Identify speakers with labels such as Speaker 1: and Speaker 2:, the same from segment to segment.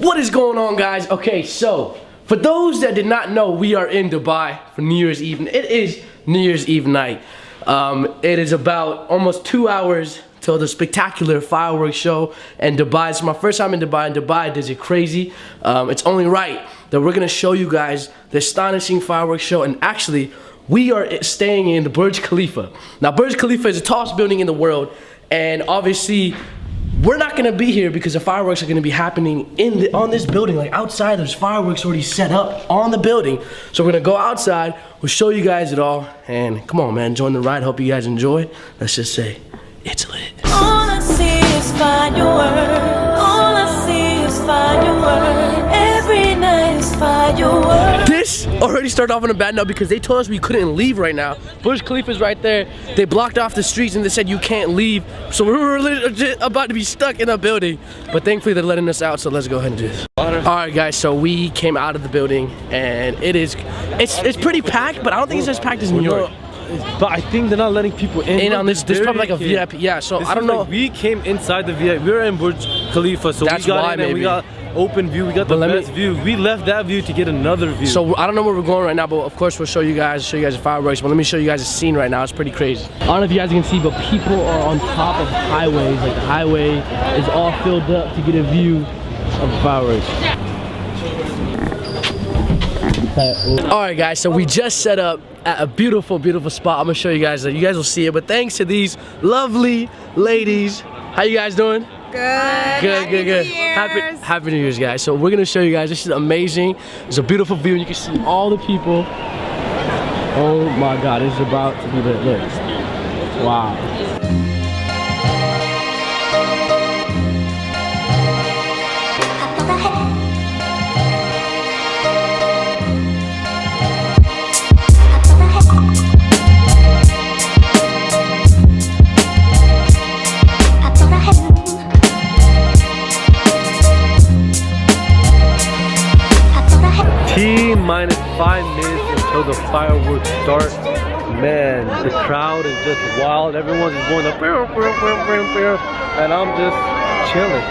Speaker 1: What is going on, guys? Okay, so for those that did not know, we are in Dubai for New Year's Eve. It is New Year's Eve night. It is about almost 2 hours till the spectacular fireworks show in Dubai. It's my first time in Dubai, and Dubai does it crazy. It's only right that we're gonna show you guys the astonishing fireworks show. And actually, we are staying in the Burj Khalifa. Now, Burj Khalifa is the tallest building in the world, and obviously, we're not gonna be here because the fireworks are gonna be happening on this building. Like outside, there's fireworks already set up on the building. So we're gonna go outside, we'll show you guys it all, and come on, man, join the ride. Hope you guys enjoy. Let's just say, it's lit.
Speaker 2: All I see is fireworks. All I see is fireworks. Every night is fireworks.
Speaker 1: This already started off on a bad note because they told us we couldn't leave right now. Burj Khalifa is right there. They blocked off the streets and they said you can't leave. So we were legit about to be stuck in a building. But thankfully they're letting us out, so let's go ahead and do this. Alright guys, so we came out of the building and it's pretty packed, but I don't think it's as packed as New York.
Speaker 3: But I think they're not letting people in
Speaker 1: On this probably like a VIP, yeah, so I don't know.
Speaker 3: Like we came inside the VIP, we were in Burj Khalifa, so
Speaker 1: That's
Speaker 3: we got
Speaker 1: why,
Speaker 3: in and
Speaker 1: maybe.
Speaker 3: we got open view, we got the best view. We left that view to get another view.
Speaker 1: So I don't know where we're going right now, but of course we'll show you guys the fireworks. But let me show you guys the scene right now. It's pretty crazy. I don't know if you guys can see, but people are on top of highways. Like the highway is all filled up to get a view of the fireworks. Alright guys, so we just set up at a beautiful, beautiful spot. I'm gonna show you guys that. You guys will see it, but thanks to these lovely ladies. How you guys doing?
Speaker 4: Good.
Speaker 1: Good. Happy New Year's, guys. So we're gonna show you guys. This is amazing. It's a beautiful view, and you can see all the people. Oh my God, it's about to be lit. Look. Wow.
Speaker 3: Minus 5 minutes until the fireworks start. Man, the crowd is just wild. Everyone's just going up, and I'm just chilling.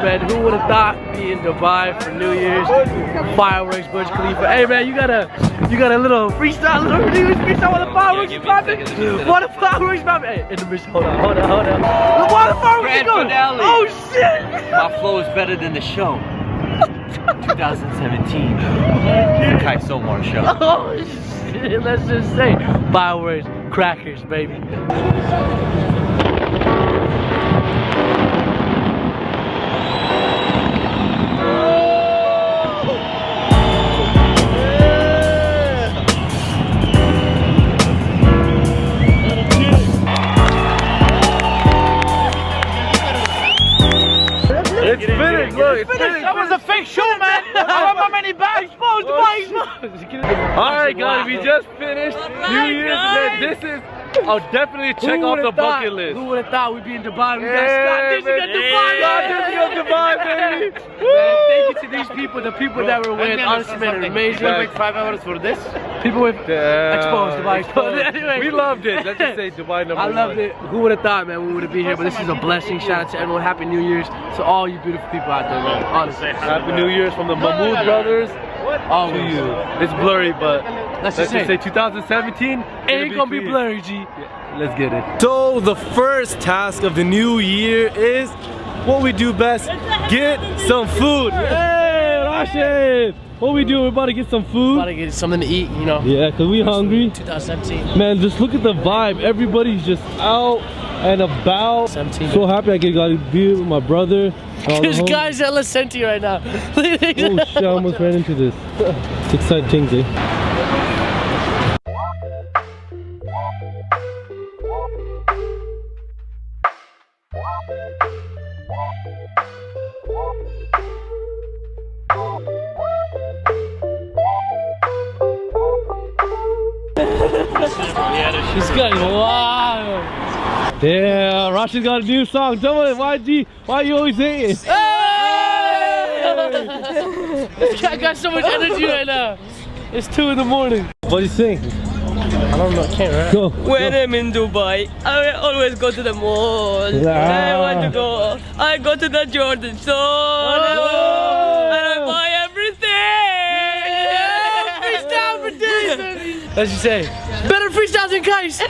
Speaker 1: Man, who would have thought be in Dubai for New Year's? Fireworks, Burj Khalifa. Hey man, you got a little freestyle, little New Year's freestyle while the fireworks is popping? While the fireworks popping? Hey, intermission, hold on. While the fireworks is going? Oh shit!
Speaker 5: My flow is better than the show. 2017. Kai Somar show.
Speaker 1: Oh shit, let's just say fireworks, crackers, baby.
Speaker 3: It's finished, look, it's finished.
Speaker 4: That was a fake show, man. I want my money back. Exposed.
Speaker 3: Alright guys, we just finished New Year's event. This is I'll definitely check off the bucket list.
Speaker 1: Who would have thought we'd be in Dubai? We got
Speaker 3: Yeah,
Speaker 1: Scott Disick at Dubai.
Speaker 3: Scott Disick at Dubai, baby.
Speaker 1: Man, thank you to these people, the people that were with us, man, amazing.
Speaker 3: Like
Speaker 4: 5 hours for this.
Speaker 1: People with exposed, Dubai exposed. Anyway,
Speaker 3: We loved it. Let's just say Dubai number
Speaker 1: I
Speaker 3: one.
Speaker 1: loved it. Who would have thought, man, we would have been here? But this is a blessing. Shout out to everyone. Happy New Year's to all you beautiful people out there, man. Honestly.
Speaker 3: Happy New Year's from the Mahmood Brothers to
Speaker 1: Always.
Speaker 3: you. It's blurry, but
Speaker 1: Let's
Speaker 3: let's
Speaker 1: just
Speaker 3: just say 2017
Speaker 1: ain't gonna be
Speaker 3: clean.
Speaker 1: blurry, G.
Speaker 3: Let's get it. So the first task of the new year is what we do best: get some food. Hey, Rashid! What we do? We're about to get some food.
Speaker 1: About to get something to eat, you know.
Speaker 3: Yeah, cause we hungry.
Speaker 1: 2017.
Speaker 3: Man, just look at the vibe. Everybody's just out and about.
Speaker 1: 17.
Speaker 3: So happy I got to be with my brother.
Speaker 1: This guy's hella senti right now.
Speaker 3: Oh shit, I almost ran into this. It's exciting, eh?
Speaker 1: This guy's wild.
Speaker 3: Yeah, Rashid got a new song. Tell me, YG, why you always hating?
Speaker 1: This guy got so much energy right now. It's 2 in the morning.
Speaker 3: What do you think?
Speaker 1: I don't know, I can't rap.
Speaker 3: Go.
Speaker 6: When I'm in Dubai, I always go to the mall. I want to go. I go to the Jordan store and I buy everything.
Speaker 1: Freestyle for days, baby. Let's just say, better freestyle than Kais.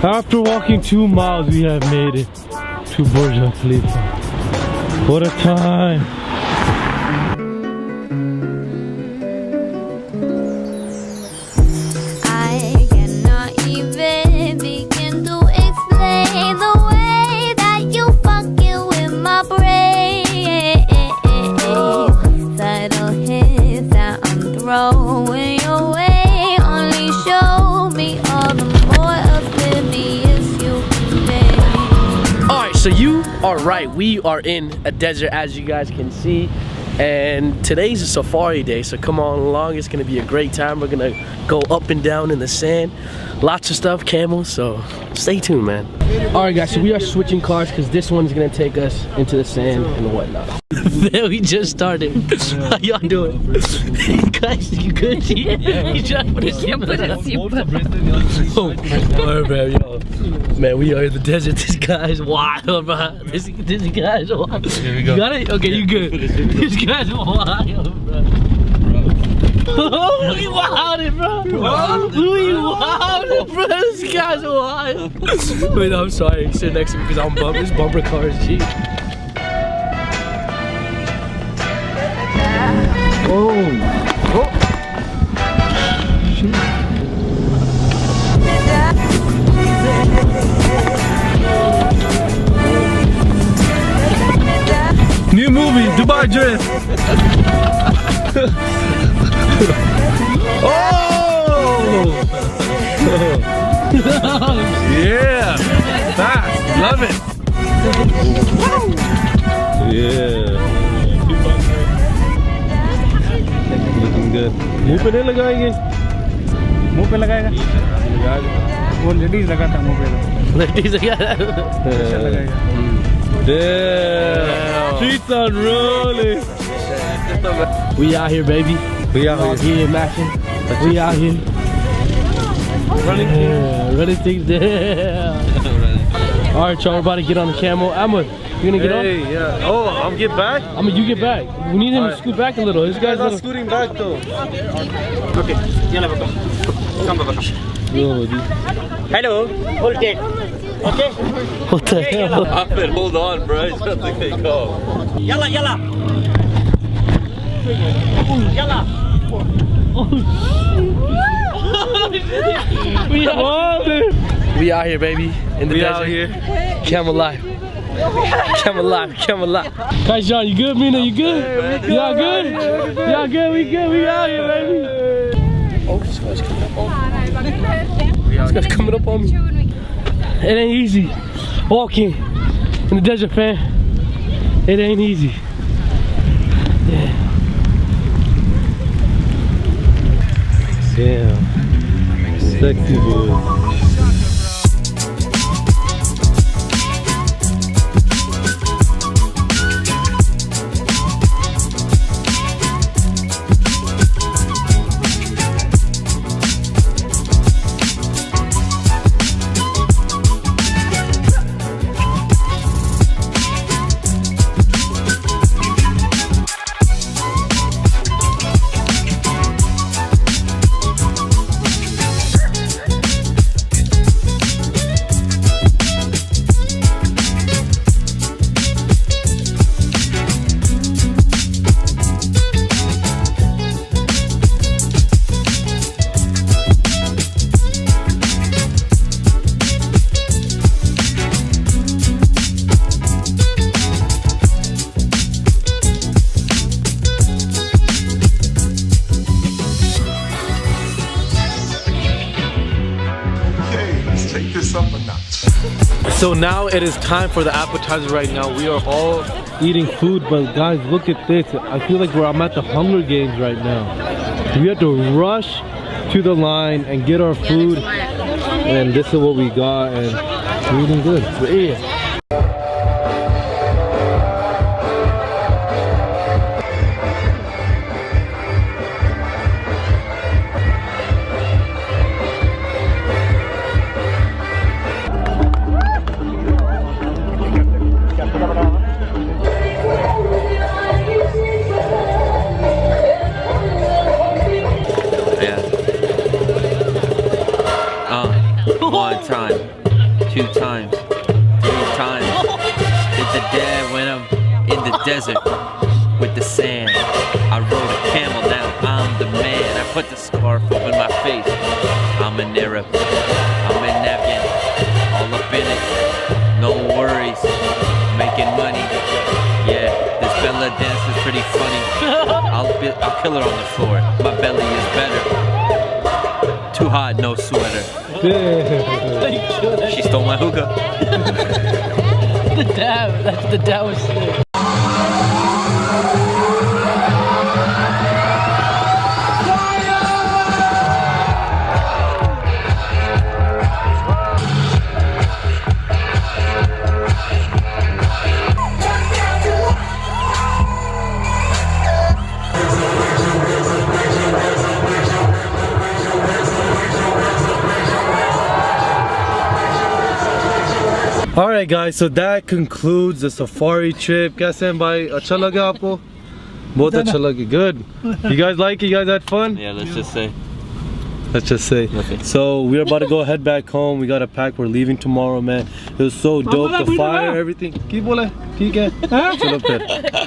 Speaker 3: After walking 2 miles, we have made it to Burj Al Khalifa. What a time!
Speaker 7: I cannot even begin to explain the way that you fucking with my brain. Subtle hints that I'm throwing away only show me all the more oblivious you can be.
Speaker 1: All right, so you are right. We are in a desert, as you guys can see. And today's a safari day, so come on along. It's gonna be a great time. We're gonna go up and down in the sand. Lots of stuff, camels, so stay tuned, man. All right, guys, so we are switching cars because this one's gonna take us into the sand and whatnot. We just started. How y'all doing? Guys, you good? You trying to put a Oh, man, yo. Man, we are in the desert. This guy's wild, bro. This guy's wild. Here we go. You got it? Okay, you good. This guy's wild, bro. Oh, we wildin', bro. We wildin', bro. This guy's wild. Wait, I'm sorry. Sit next to me because I'm bumping. This bumper car is cheap.
Speaker 3: New movie, Dubai Drift. Oh! Yeah, fast, love it. Yeah. Looking good. मुंह पे नहीं लगाएंगे?
Speaker 4: मुंह पे लगाएगा वो ladies लगाता मुंह पे
Speaker 1: Ladies, I got
Speaker 4: लगाएगा
Speaker 3: Damn. Streets unrolling.
Speaker 1: We out here, baby.
Speaker 3: We out here.
Speaker 1: Here, Maction. We out here.
Speaker 3: Running
Speaker 1: Running things down. All right, y'all, we're about to get on the camel. Ahmed, you gonna get on?
Speaker 3: Hey, yeah. Oh, I'm get back?
Speaker 1: I mean, you get back. We need him to scoot back a little. This guy's
Speaker 3: not
Speaker 1: little.
Speaker 3: scooting back though.
Speaker 4: Okay, yalla baba. Come baba.
Speaker 3: Yo, dude.
Speaker 4: Hello, hold it. Okay.
Speaker 1: What the hell?
Speaker 5: Ahmed, hold on, bro. He's about to take off.
Speaker 4: Yalla yalla. Yalla.
Speaker 1: We out here, baby. In the
Speaker 3: We
Speaker 1: desert.
Speaker 3: out here.
Speaker 1: Camel life. Camel life. Camel life. Guys, y'all, you good, Mina? You good? Y'all good? Y'all good? We good? We out here, baby. Oh, this guy's coming up on me. This guy's coming up on me. It ain't easy walking in the desert, fam. It ain't easy. Yeah.
Speaker 3: sexy boys. So now it is time for the appetizer right now. We are all eating food, but guys, look at this. I feel like I'm at the Hunger Games right now. We have to rush to the line and get our food. And this is what we got, and we're eating good. We're eating.
Speaker 8: One time, 2 times, 3 times. Did the dad when I'm in the desert with the sand. I rode a camel, now I'm the man. I put the scarf over my face. I'm an Arab, I'm an Afghan, all up in it. No worries, making money. Yeah, this Bella dance is pretty funny. I'll kill her on the floor. My belly is better. Too hot, no sweater. She stole my hookah.
Speaker 1: The dab was sick.
Speaker 3: Alright guys, so that concludes the safari trip. Kaise bhai, acha laga aapko? Bahut acha laga. Good. You guys like it? You guys had fun?
Speaker 8: Yeah, let's just say.
Speaker 3: Let's just say.
Speaker 8: Okay.
Speaker 3: So we're about to go head back home. We got to pack. We're leaving tomorrow, man. It was so dope. The fire, everything. Ki bola? Theek hai? Chalo phir.